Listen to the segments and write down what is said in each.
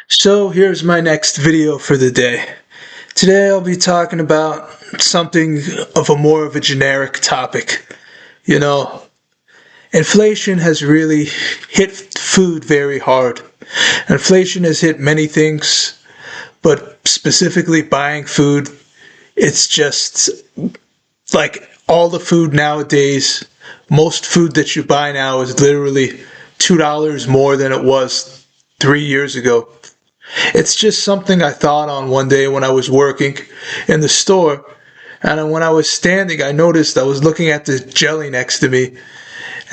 So here's my next video for the day. Today I'll be talking about something of a more of a generic topic. You know, inflation has really hit food very hard. Inflation has hit many things, but specifically buying food, it's just like all the food nowadays, most food that you buy now is literally $2 more than it was 3 years ago. It's just something I thought on one day when I was working in the store. And when I was standing, I noticed I was looking at the jelly next to me.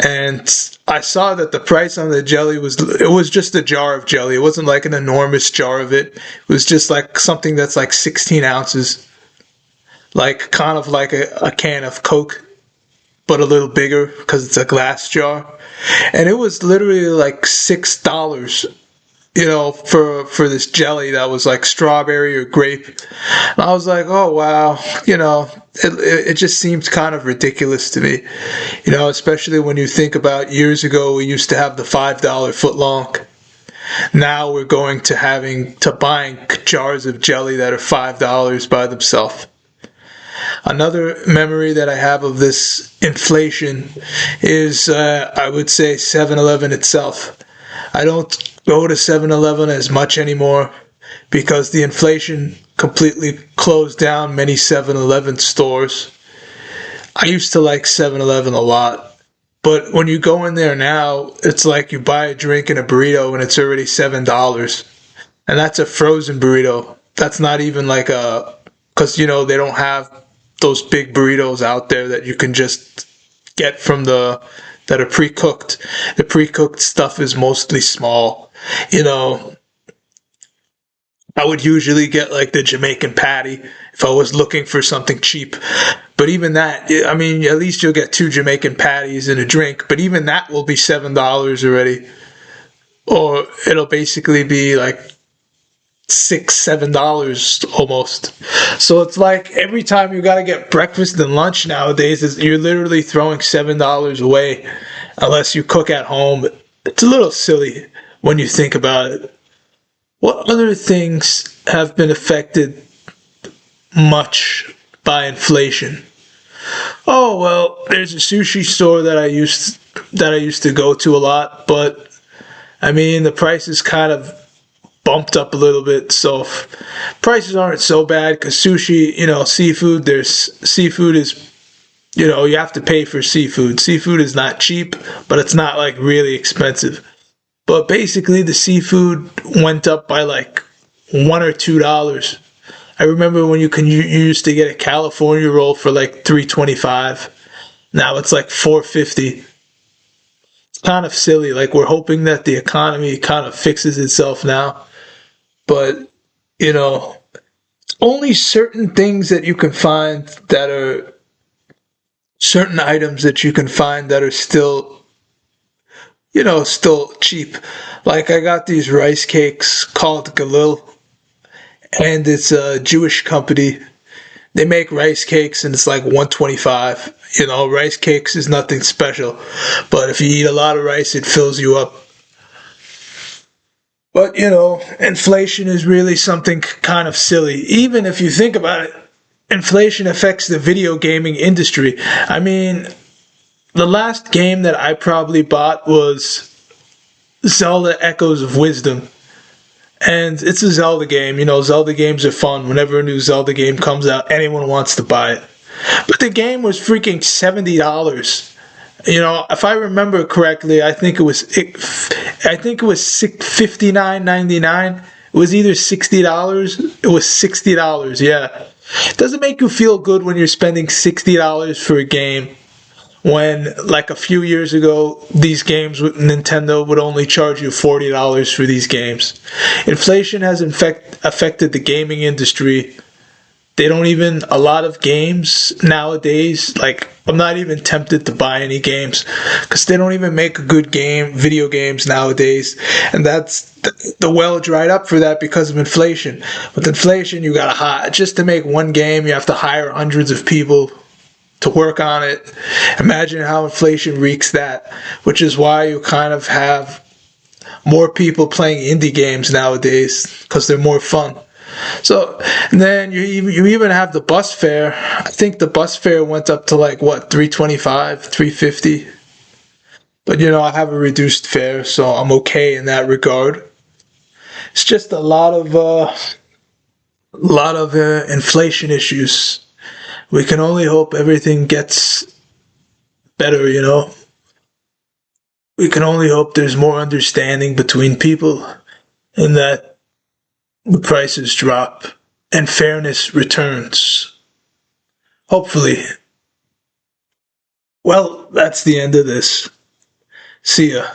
And I saw that the price on the jelly it was just a jar of jelly. It wasn't like an enormous jar of it. It was just like something that's like 16 ounces. Like kind of like a can of Coke, but a little bigger because it's a glass jar. And it was literally like $6, for this jelly that was like strawberry or grape. And I was like, oh wow, it just seems kind of ridiculous to me. Especially when you think about years ago, we used to have the $5 footlong. Now we're going to having to buying jars of jelly that are $5 by themselves. Another memory that I have of this inflation is, I would say, 7-Eleven itself. I don't go to 7-Eleven as much anymore because the inflation completely closed down many 7-Eleven stores. I used to like 7-Eleven a lot, but when you go in there now, it's like you buy a drink and a burrito and it's already $7. And that's a frozen burrito. That's not even like because they don't have those big burritos out there that you can just get from that are pre-cooked. The pre-cooked stuff is mostly small. I would usually get like the Jamaican patty if I was looking for something cheap. But even that, I mean, at least you'll get two Jamaican patties and a drink. But even that will be $7 already. Or it'll basically be like $6, $7 almost. So it's like every time you gotta get breakfast and lunch nowadays, you're literally throwing $7 away unless you cook at home. It's a little silly when you think about it. What other things have been affected much by inflation? Oh well, there's a sushi store that I used to go to a lot, but I mean the prices kind of bumped up a little bit, so prices aren't so bad because sushi, seafood, seafood is, you have to pay for seafood. Seafood is not cheap, but it's not like really expensive. But basically the seafood went up by like $1 or $2. I remember when you used to get a California roll for like $3.25. Now it's like $4.50. It's kind of silly. Like we're hoping that the economy kind of fixes itself now. But, only certain things that you can find that are certain items that you can find that are still cheap. Like I got these rice cakes called Galil, and it's a Jewish company. They make rice cakes and it's like 125. Rice cakes is nothing special, but if you eat a lot of rice, it fills you up. But, inflation is really something kind of silly. Even if you think about it, inflation affects the video gaming industry. I mean, the last game that I probably bought was Zelda Echoes of Wisdom. And it's a Zelda game. Zelda games are fun. Whenever a new Zelda game comes out, anyone wants to buy it. But the game was freaking $70. If I remember correctly, I think it was $59.99. It was either $60. It was $60. Yeah, doesn't make you feel good when you're spending $60 for a game. When like a few years ago, these games with Nintendo would only charge you $40 for these games. Inflation has affected the gaming industry. They don't even, a lot of games nowadays, like, I'm not even tempted to buy any games because they don't even make a good video games nowadays. And that's, the well dried up for that because of inflation. With inflation, you gotta hire, just to make one game, you have to hire hundreds of people to work on it. Imagine how inflation wreaks that, which is why you kind of have more people playing indie games nowadays because they're more fun. So, and then you even have the bus fare. I think the bus fare went up to like what, 325, 350. But I have a reduced fare, so I'm okay in that regard. It's just a lot of inflation issues. We can only hope everything gets better. We can only hope there's more understanding between people and that the prices drop and fairness returns. Hopefully. Well, that's the end of this. See ya.